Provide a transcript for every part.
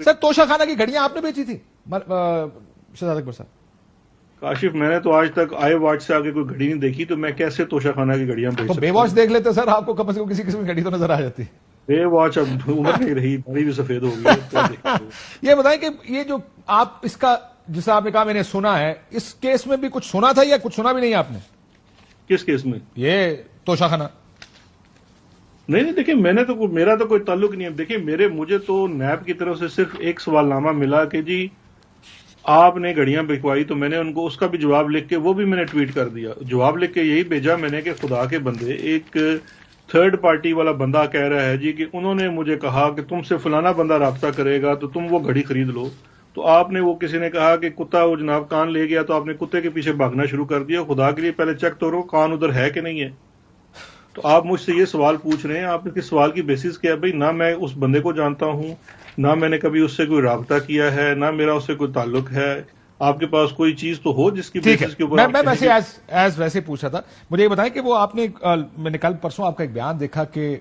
سر توشہ خانہ کی گھڑیاں آپ نے بیچی تھی شہزاد اکبر صاحب؟ کاشف میں نے تو آج تک آئی واچ سے آگے کوئی گھڑی نہیں دیکھی، تو میں کیسے توشہ خانہ کی گھڑیاں بیچ سکتا ہوں؟ بے واچ دیکھ لیتے سر، آپ کو کم از کم کسی قسم کی گھڑی تو نظر آ جاتی۔ بے واچ اب عمر نہیں رہی، بڑی بھی سفید ہو گئی۔ یہ بتائیں کہ یہ جو آپ اس کا جسے آپ نے کہا میں نے سنا ہے، اس کیس میں بھی کچھ سنا تھا یا کچھ سنا بھی نہیں آپ نے؟ کس کیس میں؟ یہ توشہ خانہ؟ نہیں دیکھیں، میں نے تو میرا تو کوئی تعلق نہیں ہے۔ دیکھیں مجھے تو نیب کی طرف سے صرف ایک سوال نامہ ملا کہ جی آپ نے گھڑیاں بکوائی، تو میں نے ان کو اس کا بھی جواب لکھ کے وہ بھی میں نے ٹویٹ کر دیا۔ جواب لکھ کے یہی بھیجا میں نے کہ خدا کے بندے، ایک تھرڈ پارٹی والا بندہ کہہ رہا ہے جی کہ انہوں نے مجھے کہا کہ تم سے فلانا بندہ رابطہ کرے گا تو تم وہ گھڑی خرید لو، تو آپ نے وہ کسی نے کہا کہ کتا وہ جناب کان لے گیا تو آپ نے کتے کے پیچھے بھاگنا شروع کر دیا۔ خدا کے لیے پہلے چیک تو کرو کان ادھر ہے کہ نہیں ہے۔ تو آپ مجھ سے یہ سوال پوچھ رہے ہیں، آپ کے سوال کی بیسس کیا ہے؟ بھائی نہ میں اس بندے کو جانتا ہوں، نہ میں نے کبھی اس سے کوئی رابطہ کیا ہے، نہ میرا اس سے کوئی تعلق ہے۔ آپ کے پاس کوئی چیز تو ہو جس کی بیسس کے اوپر میں ویسے پوچھا تھا۔ مجھے یہ بتائیں کہ وہ آپ نے، میں نے کل پرسوں آپ کا ایک بیان دیکھا کہ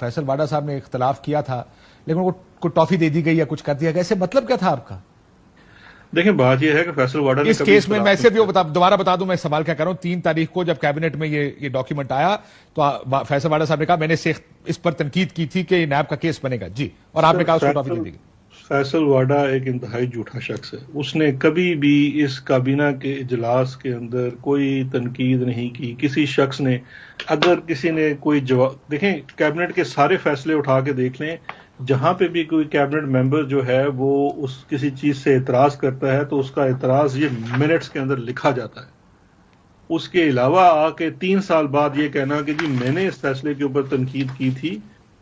فیصل واڈا صاحب نے اختلاف کیا تھا لیکن وہ کوئی ٹافی دے دی گئی یا کچھ کر دیا گیا، ایسے مطلب کیا تھا آپ کا؟ دیکھیں بات یہ ہے کہ فیصل واڈا نے اس کیس میں ایسے بھی دوبارہ بتا دوں، میں سوال کیا کر رہا ہوں، 3 تاریخ کو جب کیبنٹ میں یہ ڈاکیومنٹ آیا تو فیصل واڈا صاحب نے کہا میں نے اس پر تنقید کی تھی کہ یہ نیب کا کیس بنے گا جی، اور آپ نے کہا اس کو ٹافی دے دی گئی۔ فیصل واڈا ایک انتہائی جھوٹا شخص ہے۔ اس نے کبھی بھی اس کابینہ کے اجلاس کے اندر کوئی تنقید نہیں کی کسی شخص نے۔ اگر کسی نے کوئی جواب، دیکھیں کیبنٹ کے سارے فیصلے اٹھا کے دیکھ لیں، جہاں پہ بھی کوئی کیبنٹ ممبر جو ہے وہ اس کسی چیز سے اعتراض کرتا ہے تو اس کا اعتراض یہ منٹس کے اندر لکھا جاتا ہے۔ اس کے علاوہ آ کے 3 سال بعد یہ کہنا کہ جی میں نے اس فیصلے کے اوپر تنقید کی تھی،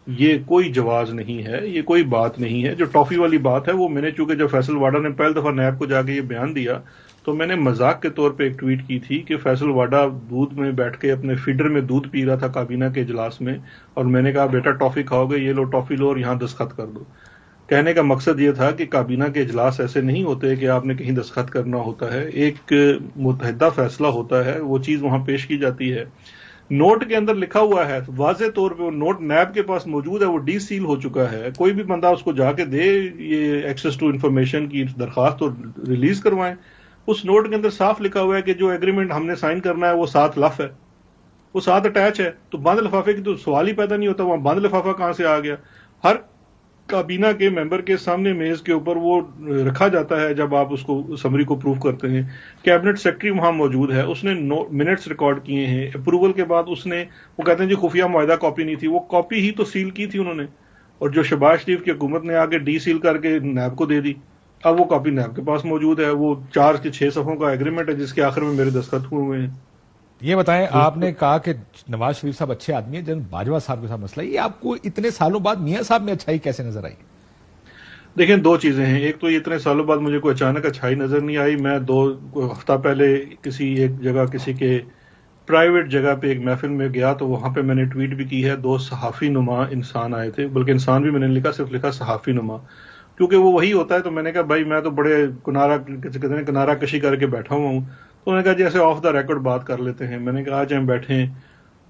یہ کوئی جواز نہیں ہے، یہ کوئی بات نہیں ہے۔ جو ٹافی والی بات ہے وہ میں نے، چونکہ جب فیصل واڈا نے پہلی دفعہ نیب کو جا کے یہ بیان دیا تو میں نے مذاق کے طور پہ ایک ٹویٹ کی تھی کہ فیصل واڈا دودھ میں بیٹھ کے اپنے فیڈر میں دودھ پی رہا تھا کابینہ کے اجلاس میں، اور میں نے کہا بیٹا ٹافی کھاؤ گے، یہ لو ٹافی لو اور یہاں دستخط کر دو۔ کہنے کا مقصد یہ تھا کہ کابینہ کے اجلاس ایسے نہیں ہوتے کہ آپ نے کہیں دستخط کرنا ہوتا ہے، ایک متحدہ فیصلہ ہوتا ہے، وہ چیز وہاں پیش کی جاتی ہے۔ نوٹ کے اندر لکھا ہوا ہے واضح طور پہ، وہ نوٹ نیب کے پاس موجود ہے، وہ ڈی سیل ہو چکا ہے، کوئی بھی بندہ اس کو جا کے دے یہ ایکسیس ٹو انفارمیشن کی درخواست اور ریلیز کروائیں۔ اس نوٹ کے اندر صاف لکھا ہوا ہے کہ جو ایگریمنٹ ہم نے سائن کرنا ہے وہ 7 لفظ ہے، وہ 7 اٹیچ ہے، تو بند لفافے کی تو سوال ہی پیدا نہیں ہوتا، وہاں بند لفافہ کہاں سے آ گیا؟ ہر کابینہ کے ممبر کے سامنے میز کے اوپر وہ رکھا جاتا ہے جب آپ اس کو سمری کو پروف کرتے ہیں۔ کیبنٹ سیکرٹری وہاں موجود ہے، اس نے منٹس ریکارڈ کیے ہیں، اپروول کے بعد اس نے، وہ کہتے ہیں جی خفیہ معاہدہ کاپی نہیں تھی، وہ کاپی ہی تو سیل کی تھی انہوں نے، اور جو شہباز شریف کی حکومت نے آگے ڈی سیل کر کے نیب کو دے دی۔ اب وہ کاپی نیب کے پاس موجود ہے، وہ 4 کے 6 صفحوں کا ایگریمنٹ ہے جس کے آخر میں میرے دستخط ہوئے ہیں۔ یہ بتائیں، آپ نے کہا کہ نواز شریف صاحب اچھے آدمی ہیں، جن باجوہ صاحب کے ساتھ مسئلہ ہے، یہ آپ کو اتنے سالوں بعد میاں صاحب میں اچھائی کیسے نظر آئی؟ دیکھیں 2 چیزیں ہیں، ایک تو یہ اتنے سالوں بعد مجھے کوئی اچانک اچھائی نظر نہیں آئی۔ میں 2 ہفتہ پہلے کسی ایک جگہ، کسی کے پرائیویٹ جگہ پہ ایک محفل میں گیا تو وہاں پہ میں نے ٹویٹ بھی کی ہے، 2 صحافی نما انسان آئے تھے، بلکہ انسان بھی میں نے لکھا، صرف لکھا صحافی نما، کیونکہ وہ وہی ہوتا ہے۔ تو میں نے کہا بھائی میں تو بڑے کنارہ کشی کر کے بیٹھا ہوا ہوں، تو انہوں نے کہا جیسے آف دا ریکارڈ بات کر لیتے ہیں۔ میں نے کہا آج ہم بیٹھے ہیں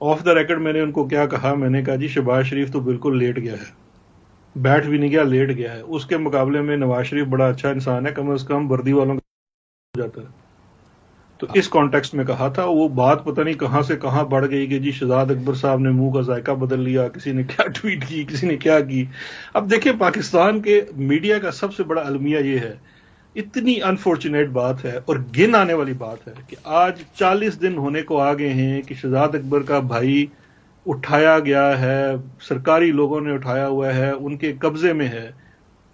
آف دا ریکارڈ، میں نے ان کو کیا کہا، میں نے کہا جی شہباز شریف تو بالکل لیٹ گیا ہے، بیٹھ بھی نہیں گیا، لیٹ گیا ہے۔ اس کے مقابلے میں نواز شریف بڑا اچھا انسان ہے، کم از کم وردی والوں کا جاتا ہے۔ تو اس کانٹیکسٹ میں کہا تھا، وہ بات پتہ نہیں کہاں سے کہاں بڑھ گئی کہ جی شہزاد اکبر صاحب نے منہ کا ذائقہ بدل لیا، کسی نے کیا ٹویٹ کی، کسی نے کیا کی۔ اب دیکھیں پاکستان کے میڈیا کا سب سے بڑا المیہ یہ ہے، اتنی انفارچونیٹ بات ہے اور گن آنے والی بات ہے کہ آج 40 دن ہونے کو آ گئے ہیں کہ شہزاد اکبر کا بھائی اٹھایا گیا ہے، سرکاری لوگوں نے اٹھایا ہوا ہے، ان کے قبضے میں ہے،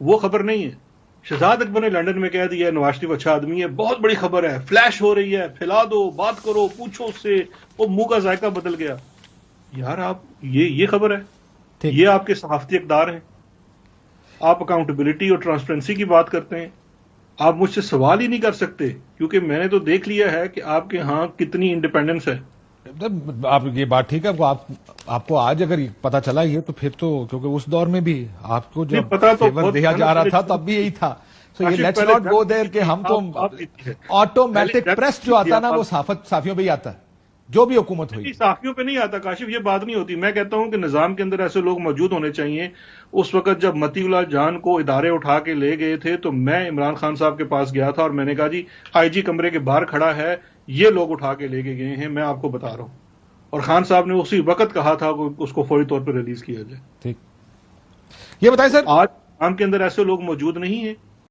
وہ خبر نہیں ہے۔ شہزاد اکبر نے لندن میں کہہ دیا نواز شریف اچھا آدمی ہے، بہت بڑی خبر ہے، فلیش ہو رہی ہے، پھیلا دو، بات کرو، پوچھو اس سے، وہ منہ کا ذائقہ بدل گیا۔ یار آپ یہ خبر ہے؟ یہ آپ کے صحافتی اقدار ہیں؟ آپ اکاؤنٹیبلٹی اور ٹرانسپیرنسی کی بات کرتے ہیں، آپ مجھ سے سوال ہی نہیں کر سکتے، کیونکہ میں نے تو دیکھ لیا ہے کہ آپ کے ہاں کتنی انڈیپینڈنس ہے۔ آپ یہ بات ٹھیک ہے، آپ کو آج اگر پتا چلا یہ تو پھر تو، کیونکہ اس دور میں بھی آپ کو جب فیور دیا جا رہا تھا تب بھی یہی تھا، سو یہ لیٹس ناٹ گو دیر کہ ہم تو آٹومیٹک پریس جو آتا نا وہ صحافیوں پہ ہی آتا ہے۔ جو بھی حکومت ہوئی. صحافیوں پہ نہیں آتا کاشف، یہ بات نہیں ہوتی. میں کہتا ہوں کہ نظام کے اندر ایسے لوگ موجود ہونے چاہیے. اس وقت جب متی اللہ جان کو ادارے اٹھا کے لے گئے تھے تو میں عمران خان صاحب کے پاس گیا تھا اور میں نے کہا جی آئی جی کمرے کے باہر کھڑا ہے، یہ لوگ اٹھا کے لے کے گئے ہیں، میں آپ کو بتا رہا ہوں. اور خان صاحب نے اسی وقت کہا تھا کہ اس کو فوری طور پر ریلیز کیا جائے. ٹھیک. یہ بتائیں سر، آج عام کے اندر ایسے لوگ موجود نہیں ہیں.